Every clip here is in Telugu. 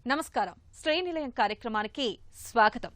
నమస్కారం. శ్రేణిలయం కార్యక్రమానికి స్వాగతం.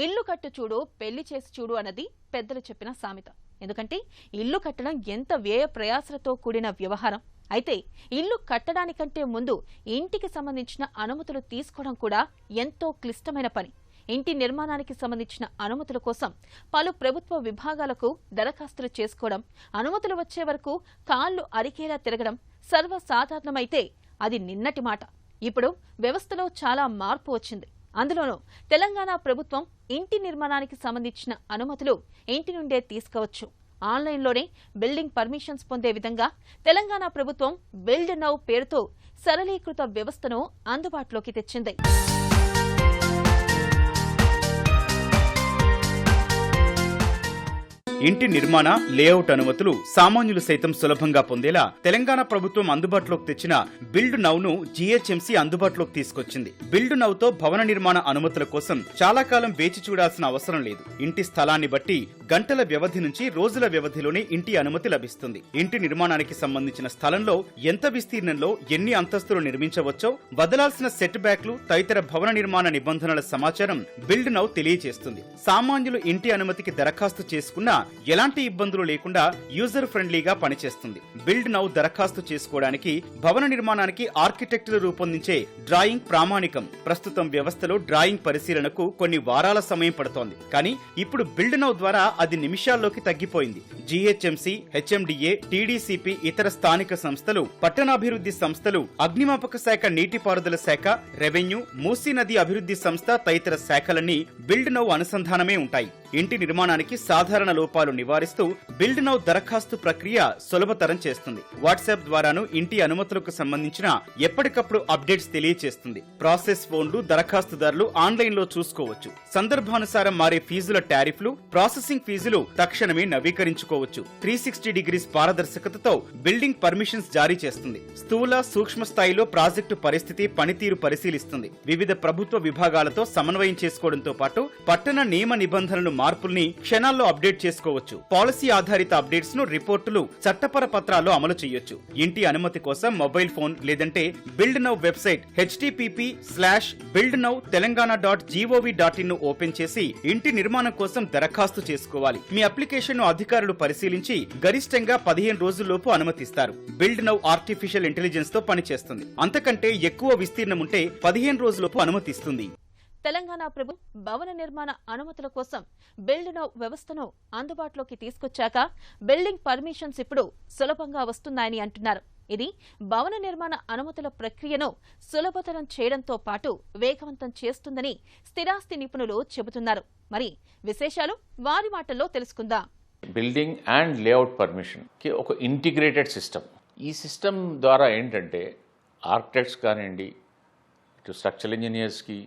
ఇల్లు కట్టు చూడు పెళ్లి చేసి చూడు అన్నది పెద్దలు చెప్పిన సామెత. ఎందుకంటే ఇల్లు కట్టడం ఎంత వ్యయ ప్రయాసలతో కూడిన వ్యవహారం. అయితే ఇల్లు కట్టడానికంటే ముందు ఇంటికి సంబంధించిన అనుమతులు తీసుకోవడం కూడా ఎంతో క్లిష్టమైన పని. ఇంటి నిర్మాణానికి సంబంధించిన అనుమతుల కోసం పలు ప్రభుత్వ విభాగాలకు దరఖాస్తులు చేసుకోవడం, అనుమతులు వచ్చే వరకు కాళ్లు అరికేలా తిరగడం సర్వసాధారణమైతే అది నిన్నటి మాట. ఇప్పుడు వ్యవస్థలో చాలా మార్పు వచ్చింది. అందులోనూ తెలంగాణ ప్రభుత్వం ఇంటి నిర్మాణానికి సంబంధించిన అనుమతులు ఇంటి నుండే తీసుకోవచ్చు. ఆన్లైన్లోనే బిల్డింగ్ పర్మిషన్స్ పొందే విధంగా తెలంగాణ ప్రభుత్వం బిల్డ్ నౌ పేరుతో సరళీకృత వ్యవస్థను అందుబాటులోకి తెచ్చింది. ఇంటి నిర్మాణ లేఅవుట్ అనుమతులు సామాన్యులు సైతం సులభంగా పొందేలా తెలంగాణ ప్రభుత్వం అందుబాటులోకి తెచ్చిన బిల్డ్ నౌను జీహెచ్ఎంసీ అందుబాటులోకి తీసుకొచ్చింది. బిల్డ్ నౌతో భవన నిర్మాణ అనుమతుల కోసం చాలా కాలం వేచి చూడాల్సిన అవసరం లేదు. ఇంటి స్థలాన్ని బట్టి గంటల వ్యవధి నుంచి రోజుల వ్యవధిలోనే ఇంటి అనుమతి లభిస్తుంది. ఇంటి నిర్మాణానికి సంబంధించిన స్థలంలో ఎంత విస్తీర్ణంలో ఎన్ని అంతస్తులు నిర్మించవచ్చో, వదలాల్సిన సెట్ బ్యాక్లు తదితర భవన నిర్మాణ నిబంధనల సమాచారం బిల్డ్ నౌ తెలియజేస్తుంది. సామాన్యులు ఇంటి అనుమతికి దరఖాస్తు చేసుకున్నా ఎలాంటి ఇబ్బందులు లేకుండా యూజర్ ఫ్రెండ్లీగా పనిచేస్తుంది. బిల్డ్ నౌ దరఖాస్తు చేసుకోవడానికి భవన నిర్మాణానికి ఆర్కిటెక్టులు రూపొందించే డ్రాయింగ్ ప్రామాణికం. ప్రస్తుతం వ్యవస్థలో డ్రాయింగ్ పరిశీలనకు కొన్ని వారాల సమయం పడుతోంది. కానీ ఇప్పుడు బిల్డ్ నౌ ద్వారా అది నిమిషాల్లోకి తగ్గిపోయింది. జీహెచ్ఎంసీ, హెచ్ఎండిఏ, టీడీసీపీ, ఇతర స్థానిక సంస్థలు, పట్టణాభివృద్ధి సంస్థలు, అగ్నిమాపక శాఖ, నీటిపారుదల శాఖ, రెవెన్యూ, మూసీ నది అభివృద్ధి సంస్థ తదితర శాఖలన్నీ బిల్డ్ నౌ అనుసంధానమే ఉంటాయి. ఇంటి నిర్మాణానికి సాధారణ లోపాలు నివారిస్తూ బిల్డ్ నౌ దరఖాస్తు ప్రక్రియ సులభతరం చేస్తుంది. వాట్సాప్ ద్వారాను ఇంటి అనుమతులకు సంబంధించిన ఎప్పటికప్పుడు అప్డేట్స్ తెలియజేస్తుంది. ప్రాసెస్ ఫోన్లు దరఖాస్తుదారులు ఆన్లైన్ లో చూసుకోవచ్చు. సందర్భానుసారం మారే ఫీజుల టారిఫ్లు, ప్రాసెసింగ్ ఫీజులు తక్షణమే నవీకరించుకోవచ్చు. 360 డిగ్రీస్ పారదర్శకతతో బిల్డింగ్ పర్మిషన్స్ జారీ చేస్తుంది. స్థూల, సూక్ష్మ స్థాయిలో ప్రాజెక్టు పరిస్థితి, పనితీరు పరిశీలిస్తుంది. వివిధ ప్రభుత్వ విభాగాలతో సమన్వయం చేసుకోవడంతో పాటు పట్టణ నియమ నిబంధనలు, మార్పుల్ని క్షణాల్లో అప్డేట్ చేసుకోవచ్చు. పాలసీ ఆధారిత అప్డేట్స్ ను, రిపోర్టులు, చట్టపర పత్రాల్లో అమలు చేయొచ్చు. ఇంటి అనుమతి కోసం మొబైల్ ఫోన్ లేదంటే బిల్డ్ నౌ వెబ్సైట్ http:/buildnowtelangana.gov.in ను ఓపెన్ చేసి ఇంటి నిర్మాణం కోసం దరఖాస్తు చేసుకోవాలి. మీ అప్లికేషన్ ను అధికారులు పరిశీలించి గరిష్టంగా 15 రోజుల్లోపు అనుమతిస్తారు. బిల్డ్ నౌ ఆర్టిఫిషియల్ ఇంటెలిజెన్స్ తో పనిచేస్తుంది. అంతకంటే ఎక్కువ విస్తీర్ణం ఉంటే 15 రోజుల్లోపు అనుమతిస్తుంది. తెలంగాణ ప్రభుత్వం భవన నిర్మాణ అనుమతుల కోసం బిల్డ్ నౌ వ్యవస్థను అందుబాటులోకి తీసుకొచ్చాక బిల్డింగ్ పర్మిషన్స్ ఇప్పుడు సులభంగా వస్తున్నాయని అంటున్నారు. ఇది భవన నిర్మాణ అనుమతుల ప్రక్రియను సులభతరం చేయడంతో పాటు వేగవంతం చేస్తుందని స్థిరాస్తి నిపుణులు చెబుతున్నారు. మరి విశేషాలు వారి మాటల్లో తెలుసుకుందాం. బిల్డింగ్ అండ్ లేఅవుట్ పర్మిషన్ కి ఒక ఇంటిగ్రేటెడ్ సిస్టమ్. ఈ సిస్టమ్ ద్వారా ఏంటంటే ఆర్కిటెక్ట్స్ కానివ్వండి, ఇటు స్ట్రక్చరల్ ఇంజనీర్స్కి,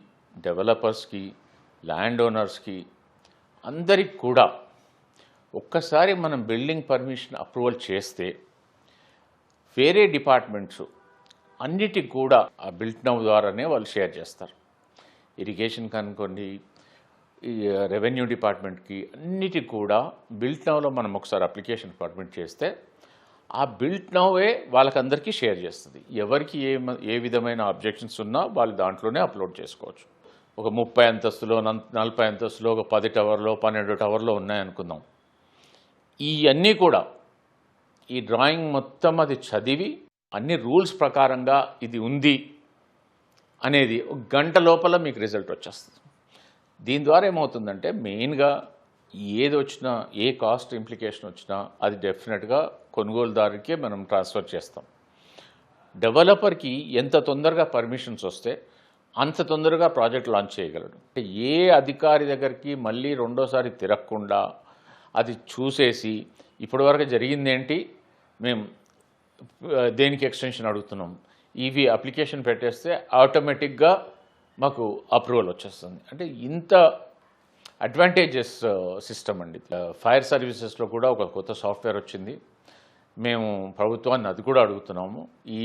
డెవలపర్స్కి, ల్యాండ్ ఓనర్స్కి, అందరికి కూడా ఒక్కసారి మనం బిల్డింగ్ పర్మిషన్ అప్రూవల్ చేస్తే వేరే డిపార్ట్మెంట్స్ అన్నిటికి కూడా ఆ బిల్డ్ నౌ ద్వారానే వాళ్ళు షేర్ చేస్తారు. ఇరిగేషన్ కనుకోండి, ఈ రెవెన్యూ డిపార్ట్మెంట్కి, అన్నిటికి కూడా బిల్డ్ నౌలో మనం ఒకసారి అప్లికేషన్ పర్మిట్ చేస్తే ఆ బిల్డ్ నౌవే వాళ్ళకందరికీ షేర్ చేస్తుంది. ఎవరికి ఏ విధమైన అబ్జెక్షన్స్ ఉన్నా వాళ్ళు దాంట్లోనే అప్లోడ్ చేసుకోవచ్చు. ఒక 30 అంతస్తులో, 40 అంతస్తులో, ఒక 10 టవర్లో, 12 టవర్లో ఉన్నాయనుకుందాం. ఇవన్నీ కూడా ఈ డ్రాయింగ్ మొత్తం అది చదివి అన్ని రూల్స్ ప్రకారంగా ఇది ఉంది అనేది ఒక గంట లోపల మీకు రిజల్ట్ వచ్చేస్తుంది. దీని ద్వారా ఏమవుతుందంటే మెయిన్గా ఏది వచ్చినా, ఏ కాస్ట్ ఇంప్లికేషన్ వచ్చినా అది డెఫినెట్గా కొనుగోలుదారుకే మనం ట్రాన్స్ఫర్ చేస్తాం. డెవలపర్కి ఎంత తొందరగా పర్మిషన్స్ వస్తే అంత తొందరగా ప్రాజెక్ట్ లాంచ్ చేయగలడు. ఏ అధికారి దగ్గరికి మళ్ళీ రెండోసారి తిరగకుండా అది చూసేసి ఇప్పటివరకు జరిగిందేంటి, మేము దేనికి ఎక్స్టెన్షన్ అడుగుతున్నాం, ఇవి అప్లికేషన్ పెట్టేస్తే ఆటోమేటిక్గా మాకు అప్రూవల్ వచ్చేస్తుంది. అంటే ఇంత అడ్వాంటేజెస్ సిస్టమ్ అండి. ఫైర్ సర్వీసెస్లో కూడా ఒక కొత్త సాఫ్ట్వేర్ వచ్చింది. మేము ప్రభుత్వాన్ని అది కూడా అడుగుతున్నాము. ఈ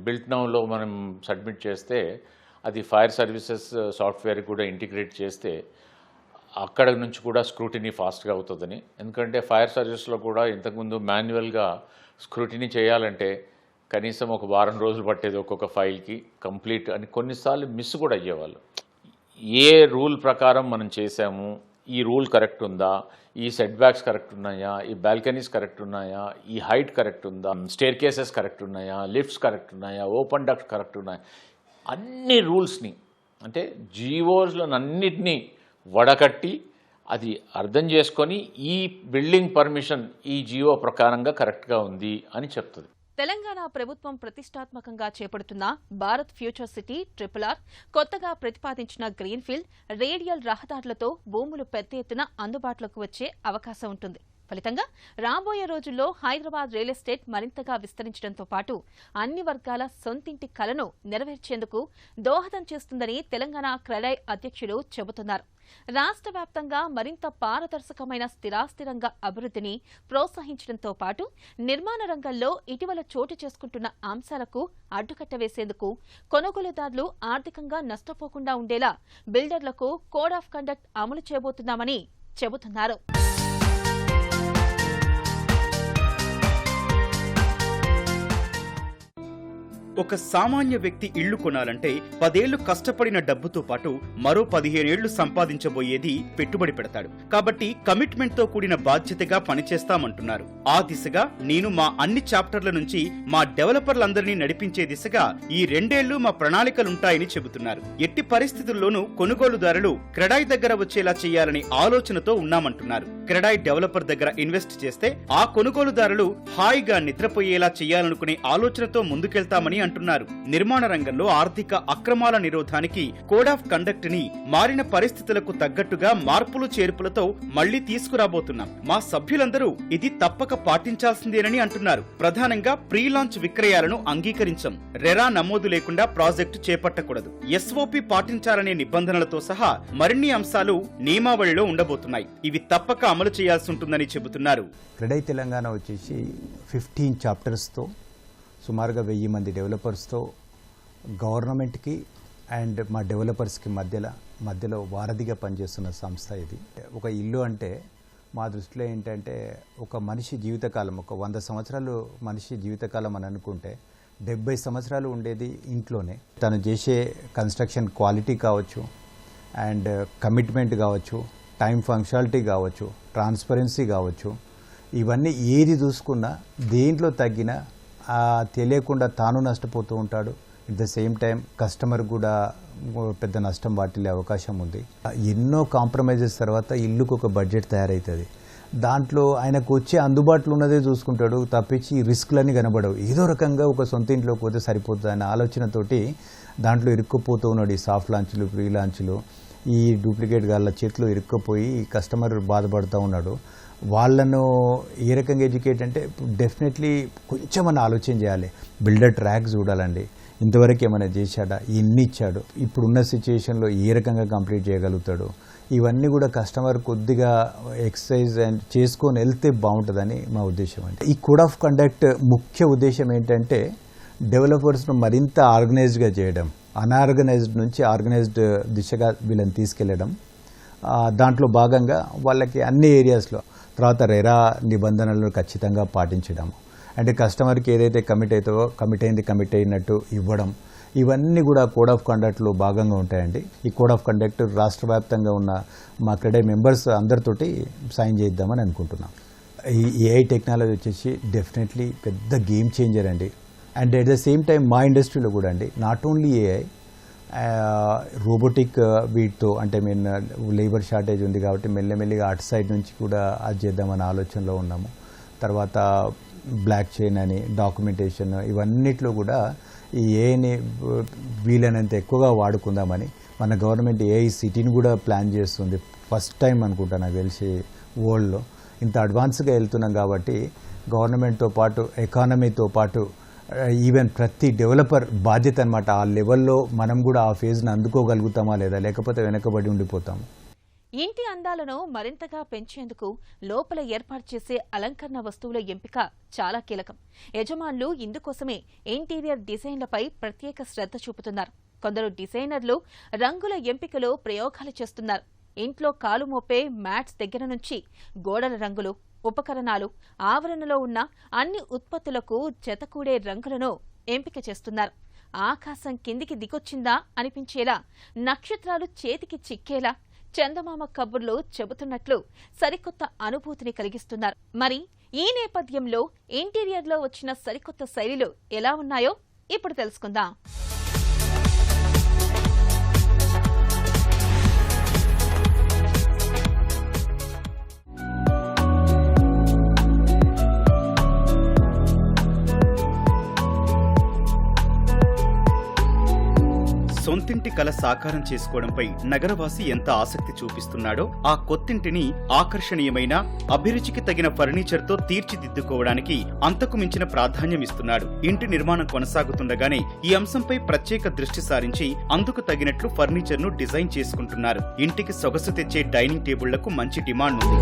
బిల్డ్ నౌలో మనం సబ్మిట్ చేస్తే అది ఫైర్ సర్వీసెస్ సాఫ్ట్వేర్ కూడా ఇంటిగ్రేట్ చేస్తే అక్కడ నుంచి కూడా స్క్రూటినీ ఫాస్ట్గా అవుతుందని. ఎందుకంటే ఫైర్ సర్వీస్లో కూడా ఇంతకుముందు మాన్యువల్గా స్క్రూటినీ చేయాలంటే కనీసం ఒక వారం రోజులు పట్టేది ఒక్కొక్క ఫైల్కి కంప్లీట్ అని, కొన్నిసార్లు మిస్ కూడా అయ్యేవాళ్ళు. ఏ రూల్ ప్రకారం మనం చేసాము, ఈ రూల్ కరెక్ట్ ఉందా, ఈ సెట్ బ్యాక్స్ కరెక్ట్ ఉన్నాయా, ఈ బాల్కనీస్ కరెక్ట్ ఉన్నాయా, ఈ హైట్ కరెక్ట్ ఉందా, స్టేర్ కేసెస్ కరెక్ట్ ఉన్నాయా, లిఫ్ట్స్ కరెక్ట్ ఉన్నాయా, ఓపెన్ డక్ట్ కరెక్ట్ ఉన్నాయా, అన్ని రూల్స్ని అంటే జీవోస్లన్నిటినీ వడకట్టి అది అర్థం చేసుకొని ఈ బిల్డింగ్ పర్మిషన్ ఈ జీవో ప్రకారంగా కరెక్ట్గా ఉంది అని చెప్తుంది. తెలంగాణ ప్రభుత్వం ప్రతిష్టాత్మకంగా చేపడుతున్న భారత్ ఫ్యూచర్ సిటీ RRR, కొత్తగా ప్రతిపాదించిన గ్రీన్ఫీల్డ్, రేడియల్ రహదారులతో భూములు పెద్ద ఎత్తున అందుబాటులోకి వచ్చే అవకాశం ఉంటుంది. ఫలితంగా రాబోయే రోజుల్లో హైదరాబాద్ రియల్ ఎస్టేట్ మరింతగా విస్తరించడంతో పాటు అన్ని వర్గాల సొంతింటి కలను నెరవేర్చేందుకు దోహదం చేస్తుందని తెలంగాణ క్రెడై అధ్యక్షులు చెబుతున్నారు. రాష్ట్ర వ్యాప్తంగా మరింత పారదర్శకమైన స్థిరాస్తి రంగ అభివృద్ధిని ప్రోత్సహించడంతో పాటు నిర్మాణ రంగంలో ఇటీవల చోటు చేసుకుంటున్న అంశాలకు అడ్డుకట్ట వేసేందుకు కొనుగోలుదారులు ఆర్థికంగా నష్టపోకుండా ఉండేలా బిల్డర్లకు కోడ్ ఆఫ్ కండక్ట్ అమలు చేయబోతున్నామని చెబుతున్నారు. ఒక సామాన్య వ్యక్తి ఇళ్లు కొనాలంటే 10 ఏళ్లు కష్టపడిన డబ్బుతో పాటు మరో 15 ఏళ్లు సంపాదించబోయేది పెట్టుబడి పెడతాడు. కాబట్టి కమిట్మెంట్ తో కూడిన బాధ్యతగా పనిచేస్తామంటున్నారు. ఆ దిశగా నేను మా అన్ని చాప్టర్ల నుంచి మా డెవలపర్లందరినీ నడిపించే దిశగా ఈ 2 ఏళ్లు మా ప్రణాళికలుంటాయని చెబుతున్నారు. ఎట్టి పరిస్థితుల్లోనూ కొనుగోలుదారులు క్రెడాయ్ దగ్గర వచ్చేలా చేయాలని ఆలోచనతో ఉన్నామంటున్నారు. క్రెడాయ్ డెవలపర్ దగ్గర ఇన్వెస్ట్ చేస్తే ఆ కొనుగోలుదారులు హాయిగా నిద్రపోయేలా చేయాలనుకునే ఆలోచనతో ముందుకెళ్తామని అంటున్నారు. నిర్మాణ రంగంలో ఆర్థిక అక్రమాల నిరోధానికి కోడ్ ఆఫ్ కండక్ట్ ని మారిన పరిస్థితులకు తగ్గట్టుగా మార్పులు చేర్పులతో మళ్లీ తీసుకురాబోతున్నాం. మా సభ్యులందరూ ఇది తప్పక పాటించాల్సిందేనని అంటున్నారు. ప్రధానంగా ప్రీ లాంచ్ విక్రయాలను అంగీకరించాం. రెరా నమోదు లేకుండా ప్రాజెక్టు చేపట్టకూడదు. SOP పాటించాలనే నిబంధనలతో సహా మరిన్ని అంశాలు నియమావళిలో ఉండబోతున్నాయి. ఇవి తప్పక అమలు చేయాల్సి ఉంటుందని చెబుతున్నారు. క్రెడై తెలంగాణ వచ్చేసి 15 చాప్టర్స్తో సుమారుగా 1000 మంది డెవలపర్స్తో గవర్నమెంట్కి అండ్ మా డెవలపర్స్కి మధ్యలో వారధిగా పనిచేస్తున్న సంస్థ ఇది. ఒక ఇల్లు అంటే మా దృష్టిలో ఏంటంటే ఒక మనిషి జీవితకాలం, ఒక 100 సంవత్సరాలు మనిషి జీవితకాలం అని అనుకుంటే 70 సంవత్సరాలు ఉండేది ఇంట్లోనే. తను చేసే కన్స్ట్రక్షన్ క్వాలిటీ కావచ్చు, అండ్ కమిట్మెంట్ కావచ్చు, టైం ఫంక్షనాలిటీ కావచ్చు, ట్రాన్స్పరెన్సీ కావచ్చు, ఇవన్నీ ఏది చూసుకున్నా దేంట్లో తగ్గినా తెలియకుండా తాను నష్టపోతూ ఉంటాడు. At the same time customer కూడా పెద్ద నష్టం వాటిల్లే అవకాశం ఉంది. ఎన్నో కాంప్రమైజెస్ తర్వాత ఇల్లుకు ఒక బడ్జెట్ తయారవుతుంది. దాంట్లో ఆయనకు వచ్చే అందుబాటులో ఉన్నదే చూసుకుంటాడు తప్పించి రిస్క్లన్నీ కనబడవు. ఏదో రకంగా ఒక సొంత ఇంట్లోకి పోతే సరిపోతుంది అనే ఆలోచనతోటి దాంట్లో ఇరుక్కుపోతూ ఉన్నాడు. ఈ సాఫ్ట్ లాంచ్లు, ప్రీ లాంచ్లు, ఈ డూప్లికేట్ గాళ్ళ చేతిలో ఇరుక్కుపోయి కస్టమర్ బాధపడుతూ ఉన్నాడు. వాళ్ళను ఏ రకంగా ఎడ్యుకేట్ అంటే డెఫినెట్లీ కొంచెం మనం ఆలోచన చేయాలి. బిల్డర్ ట్రాక్ చూడాలండి, ఇంతవరకు ఏమైనా చేశాడా, ఎన్ని ఇచ్చాడు, ఇప్పుడున్న సిచ్యుయేషన్లో ఏ రకంగా కంప్లీట్ చేయగలుగుతాడు, ఇవన్నీ కూడా కస్టమర్ కొద్దిగా ఎక్సర్సైజ్ అండ్ చేసుకొని వెళ్తే బాగుంటుందని మా ఉద్దేశం అండి. ఈ కోడ్ ఆఫ్ కండక్ట్ ముఖ్య ఉద్దేశం ఏంటంటే డెవలపర్స్ను మరింత ఆర్గనైజ్డ్గా చేయడం, అన్ఆర్గనైజ్డ్ నుంచి ఆర్గనైజ్డ్ దిశగా వీళ్ళని తీసుకెళ్లడం. దాంట్లో భాగంగా వాళ్ళకి అన్ని ఏరియాస్లో తర్వాత రెరా నిబంధనలను ఖచ్చితంగా పాటించడం, అంటే కస్టమర్కి ఏదైతే కమిట్ అయినట్టు ఇవ్వడం, ఇవన్నీ కూడా కోడ్ ఆఫ్ కండక్ట్లో భాగంగా ఉంటాయండి. ఈ కోడ్ ఆఫ్ కండక్ట్ రాష్ట్ర వ్యాప్తంగా ఉన్న మా క్రెడై మెంబర్స్ అందరితోటి సైన్ చేద్దామని అనుకుంటున్నాం. ఈ AI టెక్నాలజీ వచ్చేసి డెఫినెట్లీ పెద్ద గేమ్ చేంజర్ అండి. And at the same time మా ఇండస్ట్రీలో కూడా అండి, నాట్ ఓన్లీ AI, రోబోటిక్ వీటితో, అంటే లేబర్ షార్టేజ్ ఉంది కాబట్టి మెల్లమెల్లిగా అటు సైడ్ నుంచి కూడా అది చేద్దామనే ఆలోచనలో ఉన్నాము. తర్వాత బ్లాక్ చైన్ అని, డాక్యుమెంటేషన్, ఇవన్నిట్లో కూడా ఈ ఏఐని వీలైనంత ఎక్కువగా వాడుకుందామని మన గవర్నమెంట్ AI సిటీని కూడా ప్లాన్ చేస్తుంది. ఫస్ట్ టైం అనుకుంటా నాకు తెలిసి వరల్డ్లో ఇంత అడ్వాన్స్గా వెళ్తున్నాం కాబట్టి గవర్నమెంట్తో పాటు ఎకానమీతో పాటు ఈవెన్ ప్రతి డెవలపర్ బాధ్యత అనమాట. ఆ లెవెల్లో మనం కూడా ఆ ఫేజ్ని అందుకోగలుగుతామా లేదా, లేకపోతే వెనకబడి ఉండిపోతాము. ఇంటి అందాలను మరింతగా పెంచేందుకు లోపల ఏర్పాటు చేసే అలంకరణ వస్తువుల ఎంపిక చాలా కీలకం. యజమానులు ఇందుకోసమే ఇంటీరియర్ డిజైన్లపై ప్రత్యేక శ్రద్ధ చూపుతున్నారు. కొందరు డిజైనర్లు రంగుల ఎంపికలో ప్రయోగాలు చేస్తున్నారు. ఇంట్లో కాలు మోపే మ్యాట్స్ దగ్గర నుంచి గోడల రంగులు, ఉపకరణాలు, ఆవరణలో ఉన్న అన్ని ఉత్పత్తులకు జతకూడే రంగులను ఎంపిక చేస్తున్నారు. ఆకాశం కిందికి దిగొచ్చిందా అనిపించేలా, నక్షత్రాలు చేతికి చిక్కేలా చందమామ కబుర్లు చెబుతున్నట్లు సరికొత్త అనుభూతిని కలిగిస్తున్నారు. మరి ఈ నేపథ్యంలో ఇంటీరియర్లో వచ్చిన సరికొత్త శైలిలు ఎలా ఉన్నాయో ఇప్పుడు తెలుసుకుందాం. సొంతింటి కల సాకారం చేసుకోవడంపై నగరవాసి ఎంత ఆసక్తి చూపిస్తున్నాడో ఆ కొత్తింటిని ఆకర్షణీయమైన, అభిరుచికి తగిన ఫర్నిచర్తో తీర్చిదిద్దుకోవడానికి అంతకు మించిన ప్రాధాన్యమిస్తున్నాడు. ఇంటి నిర్మాణం కొనసాగుతుండగానే ఈ అంశంపై ప్రత్యేక దృష్టి సారించి అందుకు తగినట్లు ఫర్నిచర్ను డిజైన్ చేసుకుంటున్నారు. ఇంటికి సొగసు తెచ్చే డైనింగ్ టేబుళ్లకు మంచి డిమాండ్ ఉంది.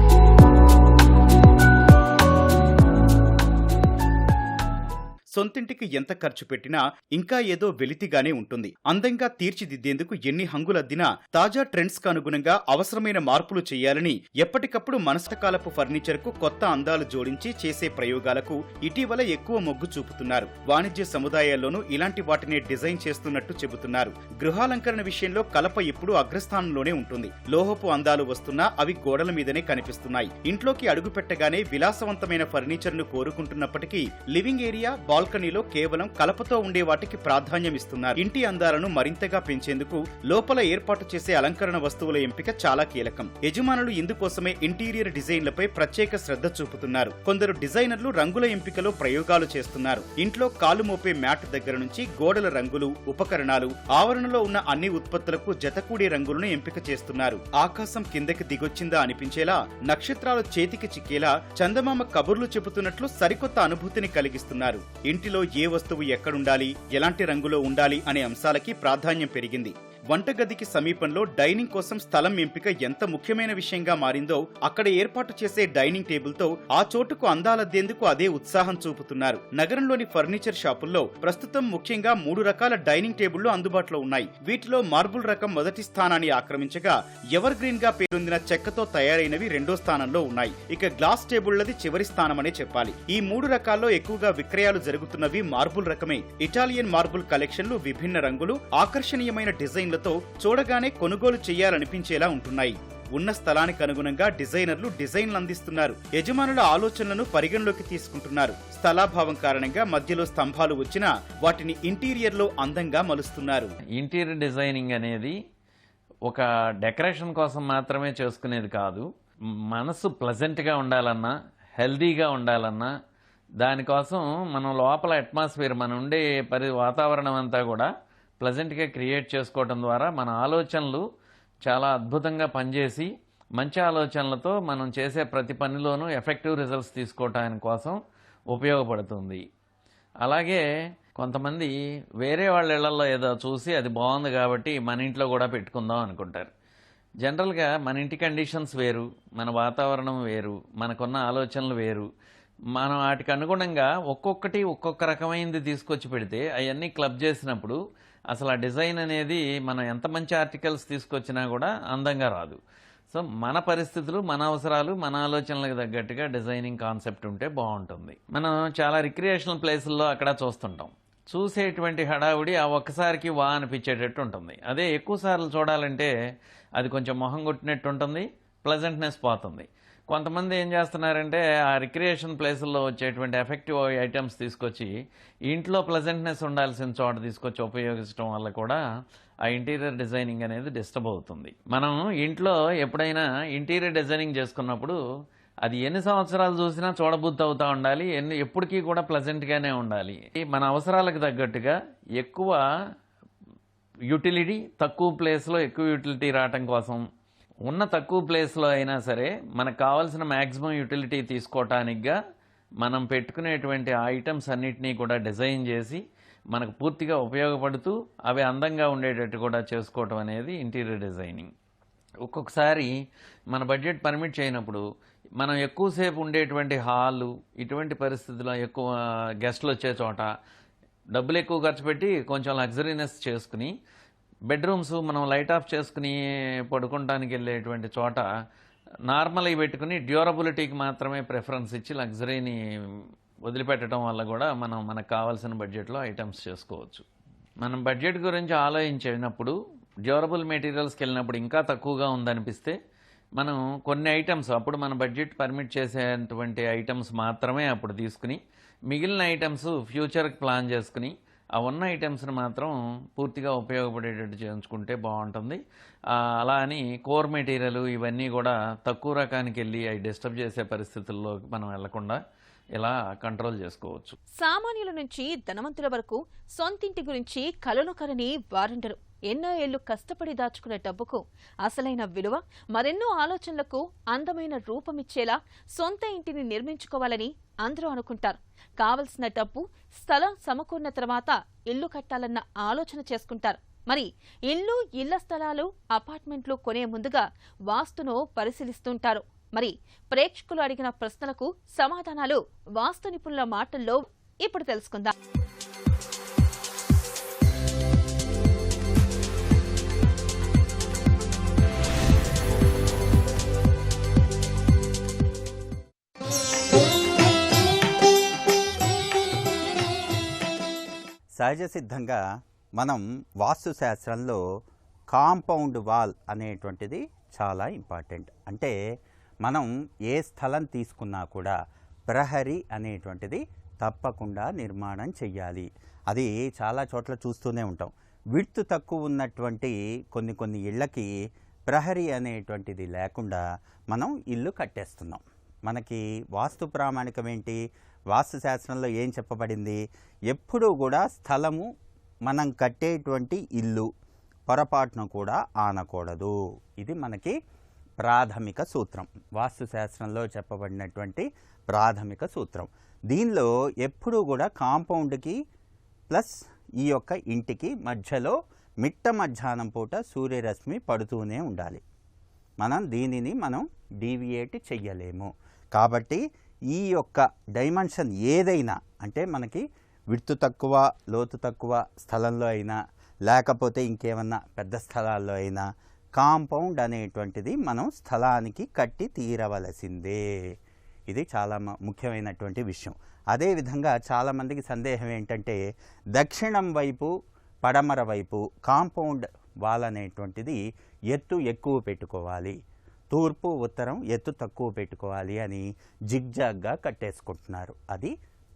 సొంతింటికి ఎంత ఖర్చు పెట్టినా ఇంకా ఏదో వెలితిగానే ఉంటుంది. అందంగా తీర్చిదిద్దేందుకు ఎన్ని హంగులద్దినా తాజా ట్రెండ్స్ కు అనుగుణంగా అవసరమైన మార్పులు చేయాలని ఎప్పటికప్పుడు మనస్తకాలపు ఫర్నిచర్ కు కొత్త అందాలు జోడించి చేసే ప్రయోగాలకు ఇటీవల ఎక్కువ మొగ్గు చూపుతున్నారు. వాణిజ్య సముదాయాల్లోనూ ఇలాంటి వాటినే డిజైన్ చేస్తున్నట్టు చెబుతున్నారు. గృహాలంకరణ విషయంలో కలప ఎప్పుడూ అగ్రస్థానంలోనే ఉంటుంది. లోహపు అందాలు వస్తున్నా అవి గోడల మీదనే కనిపిస్తున్నాయి. ఇంట్లోకి అడుగు పెట్టగానే విలాసవంతమైన ఫర్నిచర్ ను కోరుకుంటున్నప్పటికీ లివింగ్ ఏరియా, బాల్కనీలో కేవలం కలపతో ఉండే వాటికి ప్రాధాన్యమిస్తున్నారు. ఇంటి అందాలను మరింతగా పెంచేందుకు లోపల ఏర్పాటు చేసే అలంకరణ వస్తువుల ఎంపిక చాలా కీలకం. యజమానులు ఇందుకోసమే ఇంటీరియర్ డిజైన్లపై ప్రత్యేక శ్రద్ధ చూపుతున్నారు. కొందరు డిజైనర్లు రంగుల ఎంపికలో ప్రయోగాలు చేస్తున్నారు. ఇంట్లో కాలు మోపే మ్యాట్ దగ్గర నుంచి గోడల రంగులు, ఉపకరణాలు, ఆవరణలో ఉన్న అన్ని ఉత్పత్తులకు జతకూడే రంగులను ఎంపిక చేస్తున్నారు. ఆకాశం కిందకి దిగొచ్చిందా అనిపించేలా, నక్షత్రాలు చేతికి చిక్కేలా చందమామ కబుర్లు చెబుతున్నట్లు సరికొత్త అనుభూతిని కలిగిస్తున్నారు. ఇంటిలో ఏ వస్తువు ఎక్కడుండాలి, ఎలాంటి రంగులో ఉండాలి అనే అంశాలకి ప్రాధాన్యం పెరిగింది. వంటగదికి సమీపంలో డైనింగ్ కోసం స్థలం ఎంపిక ఎంత ముఖ్యమైన విషయంగా మారిందో అక్కడ ఏర్పాటు చేసే డైనింగ్ టేబుల్తో ఆ చోటుకు అందాలద్దేందుకు అదే ఉత్సాహం చూపుతున్నారు. నగరంలోని ఫర్నిచర్ షాపుల్లో ప్రస్తుతం ముఖ్యంగా 3 రకాల డైనింగ్ టేబుళ్లు అందుబాటులో ఉన్నాయి. వీటిలో మార్బుల్ రకం మొదటి స్థానాన్ని ఆక్రమించగా, ఎవర్ గ్రీన్ గా పేరొందిన చెక్కతో తయారైనవి 2వ స్థానంలో ఉన్నాయి. ఇక గ్లాస్ టేబుళ్లది చివరి స్థానమనే చెప్పాలి. ఈ 3 రకాల్లో ఎక్కువగా విక్రయాలు జరుగుతున్నవి మార్బుల్ రకమే. ఇటాలియన్ మార్బుల్ కలెక్షన్లు విభిన్న రంగులు, ఆకర్షణీయమైన డిజైన్లతో చూడగానే కొనుగోలు చేయాలనిపించేలా ఉంటున్నాయి. ఉన్న స్థలానికి అనుగుణంగా డిజైనర్లు డిజైన్లు అందిస్తున్నారు. యజమానుల ఆలోచనలను పరిగణలోకి తీసుకుంటున్నారు. స్థలాభావం కారణంగా మధ్యలో స్తంభాలు వచ్చినా వాటిని ఇంటీరియర్లో అందంగా మలుస్తున్నారు. ఇంటీరియర్ డిజైనింగ్ అనేది ఒక డెకరేషన్ కోసం మాత్రమే చేసుకునేది కాదు. మనసు ప్లెజెంట్గా ఉండాలన్నా, హెల్దీగా ఉండాలన్నా, దానికోసం మనం లోపల అట్మాస్ఫియర్, మన ఉండే వాతావరణం అంతా కూడా ప్లెజెంట్గా క్రియేట్ చేసుకోవడం ద్వారా మన ఆలోచనలు చాలా అద్భుతంగా పనిచేసి మంచి ఆలోచనలతో మనం చేసే ప్రతి పనిలోనూ ఎఫెక్టివ్ రిజల్ట్స్ తీసుకోవటానికి కోసం ఉపయోగపడుతుంది. అలాగే కొంతమంది వేరే వాళ్ళ ఇళ్లలో ఏదో చూసి అది బాగుంది కాబట్టి మన ఇంట్లో కూడా పెట్టుకుందాం అనుకుంటారు. జనరల్గా మన ఇంటి కండిషన్స్ వేరు, మన వాతావరణం వేరు, మనకున్న ఆలోచనలు వేరు. మనం వాటికి అనుగుణంగా ఒక్కొక్కటి ఒక్కొక్క రకమైనది తీసుకొచ్చి పెడితే అవన్నీ క్లబ్ చేసినప్పుడు అసలు ఆ డిజైన్ అనేది మనం ఎంత మంచి ఆర్టికల్స్ తీసుకొచ్చినా కూడా అందంగా రాదు. సో మన పరిస్థితులు, మన అవసరాలు, మన ఆలోచనలకు తగ్గట్టుగా డిజైనింగ్ కాన్సెప్ట్ ఉంటే బాగుంటుంది. మనం చాలా రిక్రియేషనల్ ప్లేసుల్లో అక్కడ చూస్తుంటాం. చూసేటువంటి హడావుడి ఆ ఒక్కసారికి వా అనిపించేటట్టు ఉంటుంది. అదే ఎక్కువ సార్లు చూడాలంటే అది కొంచెం మొహం కొట్టినట్టు ఉంటుంది, ప్లెజెంట్నెస్ పోతుంది. కొంతమంది ఏం చేస్తున్నారంటే ఆ రిక్రియేషన్ ప్లేసుల్లో వచ్చేటువంటి ఎఫెక్టివ్ ఐటమ్స్ తీసుకొచ్చి ఇంట్లో ప్లెజెంట్నెస్ ఉండాల్సిన చోట తీసుకొచ్చి ఉపయోగించడం వల్ల కూడా ఆ ఇంటీరియర్ డిజైనింగ్ అనేది డిస్టర్బ్ అవుతుంది. మనం ఇంట్లో ఎప్పుడైనా ఇంటీరియర్ డిజైనింగ్ చేసుకున్నప్పుడు అది ఎన్ని సంవత్సరాలు చూసినా చూడబుద్ధి అవుతూ ఉండాలి, ఎప్పటికీ కూడా ప్లెజెంట్గానే ఉండాలి. మన అవసరాలకు తగ్గట్టుగా ఎక్కువ యూటిలిటీ, తక్కువ ప్లేస్లో ఎక్కువ యూటిలిటీ రావటం కోసం, ఉన్న తక్కువ ప్లేస్లో అయినా సరే మనకు కావాల్సిన మ్యాక్సిమం యూటిలిటీ తీసుకోవటానికిగా మనం పెట్టుకునేటువంటి ఐటమ్స్ అన్నిటినీ కూడా డిజైన్ చేసి మనకు పూర్తిగా ఉపయోగపడుతూ అవి అందంగా ఉండేటట్టు కూడా చేసుకోవటం అనేది ఇంటీరియర్ డిజైనింగ్. ఒక్కొక్కసారి మన బడ్జెట్ పర్మిట్ చేయనప్పుడు మనం ఎక్కువసేపు ఉండేటువంటి హాలు, ఇటువంటి పరిస్థితుల్లో ఎక్కువ గెస్ట్లు వచ్చే చోట డబ్బులు ఎక్కువ ఖర్చు పెట్టి కొంచెం లగ్జరీనెస్ చేసుకుని బెడ్రూమ్స్ మనం లైట్ ఆఫ్ చేసుకుని పడుకోవడానికి వెళ్ళేటువంటి చోట నార్మల్గా పెట్టుకుని డ్యూరబిలిటీకి మాత్రమే ప్రిఫరెన్స్ ఇచ్చి లగ్జరీని వదిలిపెట్టడం వల్ల కూడా మనం మనకు కావాల్సిన బడ్జెట్లో ఐటమ్స్ చేసుకోవచ్చు. మనం బడ్జెట్ గురించి ఆలోచించినప్పుడు డ్యూరబుల్ మెటీరియల్స్కి వెళ్ళినప్పుడు ఇంకా తక్కువగా ఉందనిపిస్తే మనం కొన్ని ఐటమ్స్ అప్పుడు మన బడ్జెట్ పర్మిట్ చేసేటువంటి ఐటమ్స్ మాత్రమే అప్పుడు తీసుకుని మిగిలిన ఐటమ్స్ ఫ్యూచర్కి ప్లాన్ చేసుకుని ఆ ఉన్న ఐటమ్స్ని మాత్రం పూర్తిగా ఉపయోగపడేటట్టు చేయించుకుంటే బాగుంటుంది. అలా అని కోర్ మెటీరియల్ ఇవన్నీ కూడా తక్కువ రకానికి వెళ్ళి అవి డిస్టర్బ్ చేసే పరిస్థితుల్లో మనం వెళ్లకుండా ఇలా కంట్రోల్ చేసుకోవచ్చు. సామాన్యుల నుంచి ధనవంతుల వరకు సొంతింటి గురించి కలలు కరని వారుండరు. ఎన్నో ఏళ్లు కష్టపడి దాచుకున్న డబ్బుకు అసలైన విలువ, మరెన్నో ఆలోచనలకు అందమైన రూపమిచ్చేలా సొంత ఇంటిని నిర్మించుకోవాలని అందరూ అనుకుంటారు. కావలసిన డబ్బు, స్థలం సమకూర్ణ తర్వాత ఇల్లు కట్టాలన్న ఆలోచన చేసుకుంటారు. మరి ఇల్లు, ఇళ్ల స్థలాలు, అపార్ట్మెంట్లు కొనే ముందుగా వాస్తును పరిశీలిస్తుంటారు. మరి ప్రేక్షకులు అడిగిన ప్రశ్నలకు సమాధానాలు వాస్తు నిపుణుల మాటల్లో ఇప్పుడు తెలుసుకుందాం. సహజ సిద్ధంగా మనం వాస్తు శాస్త్రంలో కాంపౌండ్ వాల్ అనేటువంటిది చాలా ఇంపార్టెంట్. అంటే మనం ఏ స్థలం తీసుకున్నా కూడా ప్రహరీ అనేటువంటిది తప్పకుండా నిర్మాణం చెయ్యాలి. అది చాలా చోట్ల చూస్తూనే ఉంటాం. విడ్త్ తక్కువ ఉన్నటువంటి కొన్ని ఇళ్ళకి ప్రహరీ అనేటువంటిది లేకుండా మనం ఇల్లు కట్టేస్తున్నాం. మనకి వాస్తు ప్రామాణికం ఏంటి? వాస్తు శాస్త్రంలో ఏం చెప్పబడింది? ఎప్పుడూ కూడా స్థలము మనం కట్టేటువంటి ఇల్లు పొరపాటును కూడా ఆనకూడదు. ఇది మనకి ప్రాథమిక సూత్రం, వాస్తు శాస్త్రంలో చెప్పబడినటువంటి ప్రాథమిక సూత్రం. దీనిలో ఎప్పుడూ కూడా కాంపౌండ్కి ప్లస్ ఈ యొక్క ఇంటికి మధ్యలో మిట్ట మధ్యాహ్నం పూట సూర్యరశ్మి పడుతూనే ఉండాలి. దీనిని మనం డీవియేట్ చెయ్యలేము. కాబట్టి ఈ యొక్క డైమెన్షన్ ఏదైనా, అంటే మనకి విడ్త్ తక్కువ, లోతు తక్కువ స్థలంలో అయినా, లేకపోతే ఇంకేమన్నా పెద్ద స్థలాల్లో అయినా కాంపౌండ్ అనేటువంటిది మనం స్థలానికి కట్టి తీరవలసిందే. ఇది చాలా ముఖ్యమైనటువంటి విషయం. అదేవిధంగా చాలామందికి సందేహం ఏంటంటే దక్షిణం వైపు, పడమర వైపు కాంపౌండ్ వాల్ అనేటువంటిది ఎత్తు ఎక్కువ పెట్టుకోవాలి, తూర్పు ఉత్తరం ఎత్తు తక్కువ పెట్టుకోవాలి అని జిగ్జాగ్గా కట్టేసుకుంటున్నారు. అది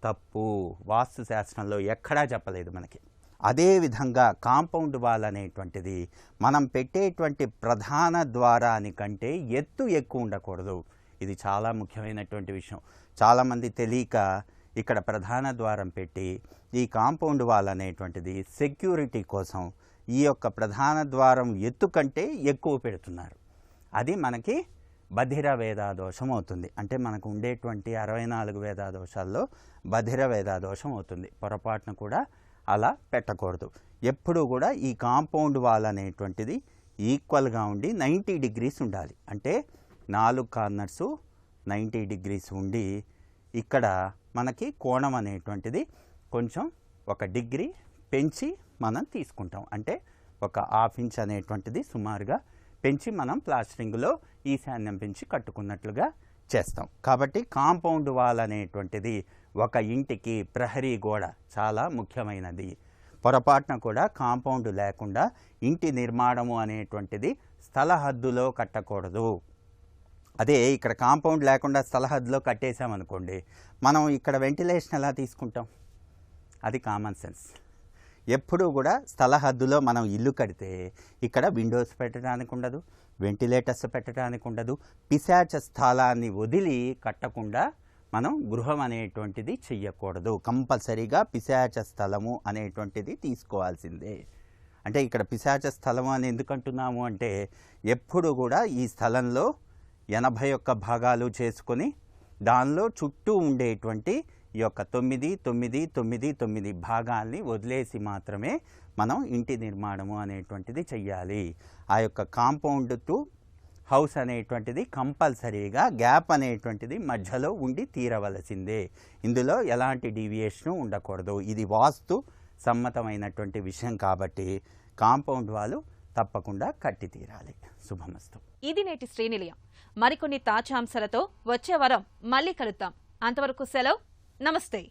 తప్పు. వాస్తు శాస్త్రంలో ఎక్కడా చెప్పలేదు మనకి. అదేవిధంగా కాంపౌండ్ వాల్ అనేటువంటిది మనం పెట్టేటువంటి ప్రధాన ద్వారానికంటే ఎత్తు ఎక్కువ ఉండకూడదు. ఇది చాలా ముఖ్యమైనటువంటి విషయం. చాలామంది తెలియక ఇక్కడ ప్రధాన ద్వారం పెట్టి ఈ కాంపౌండ్ వాల్ అనేటువంటిది సెక్యూరిటీ కోసం ఈ యొక్క ప్రధాన ద్వారం ఎత్తు కంటే ఎక్కువ పెడుతున్నారు. అది మనకి బధిర వేదాదోషం అవుతుంది. అంటే మనకు ఉండేటువంటి 64 వేదాదోషాల్లో బధిర వేదాదోషం అవుతుంది. పొరపాటును కూడా అలా పెట్టకూడదు. ఎప్పుడూ కూడా ఈ కాంపౌండ్ వాల్ అనేటువంటిది ఈక్వల్గా ఉండి 90 డిగ్రీస్ ఉండాలి. అంటే 4 కార్నర్సు 90 డిగ్రీస్ ఉండి ఇక్కడ మనకి కోణం అనేటువంటిది కొంచెం 1 డిగ్రీ పెంచి మనం తీసుకుంటాం. అంటే 1/2 ఇంచ్ అనేటువంటిది సుమారుగా పెంచి మనం ప్లాస్టరింగ్లో ఈశాన్యం పెంచి కట్టుకున్నట్లుగా చేస్తాం. కాబట్టి కాంపౌండ్ వాల్ అనేటువంటిది ఒక ఇంటికి ప్రహరీ గోడ చాలా ముఖ్యమైనది. పొరపాటున కూడా కాంపౌండ్ లేకుండా ఇంటి నిర్మాణము అనేటువంటిది స్థల హద్దులో కట్టకూడదు. అదే ఇక్కడ కాంపౌండ్ లేకుండా స్థల హద్దులో కట్టేసామనుకోండి, మనం ఇక్కడ వెంటిలేషన్ ఎలా తీసుకుంటాం? అది కామన్ సెన్స్. ఎప్పుడూ కూడా స్థల హద్దులో మనం ఇల్లు కడితే ఇక్కడ విండోస్ పెట్టడానికి ఉండదు, వెంటిలేటర్స్ పెట్టడానికి ఉండదు. పిశాచ స్థలాన్ని వదిలి కట్టకుండా మనం గృహం అనేటువంటిది చెయ్యకూడదు. కంపల్సరీగా పిశాచ స్థలము అనేటువంటిది తీసుకోవాల్సిందే. అంటే ఇక్కడ పిశాచ స్థలము అని ఎందుకంటున్నాము అంటే ఎప్పుడు కూడా ఈ స్థలంలో 81 భాగాలు చేసుకొని దానిలో చుట్టూ ఉండేటువంటి ఈ యొక్క 9 భాగాల్ని వదిలేసి మాత్రమే మనం ఇంటి నిర్మాణము అనేటువంటిది చెయ్యాలి. ఆ యొక్క కాంపౌండ్ టు హౌస్ అనేటువంటిది కంపల్సరీగా గ్యాప్ అనేటువంటిది మధ్యలో ఉండి తీరవలసిందే. ఇందులో ఎలాంటి డీవియేషను ఉండకూడదు. ఇది వాస్తు సమ్మతమైనటువంటి విషయం కాబట్టి కాంపౌండ్ వాల్ తప్పకుండా కట్టి తీరాలి. శుభమస్తు. ఇది నేటి శ్రీనిలయం. మరికొన్ని తాజా అంశాలతో వచ్చే వారం మళ్ళీ కలుద్దాం. అంతవరకు సెలవు. నమస్తే.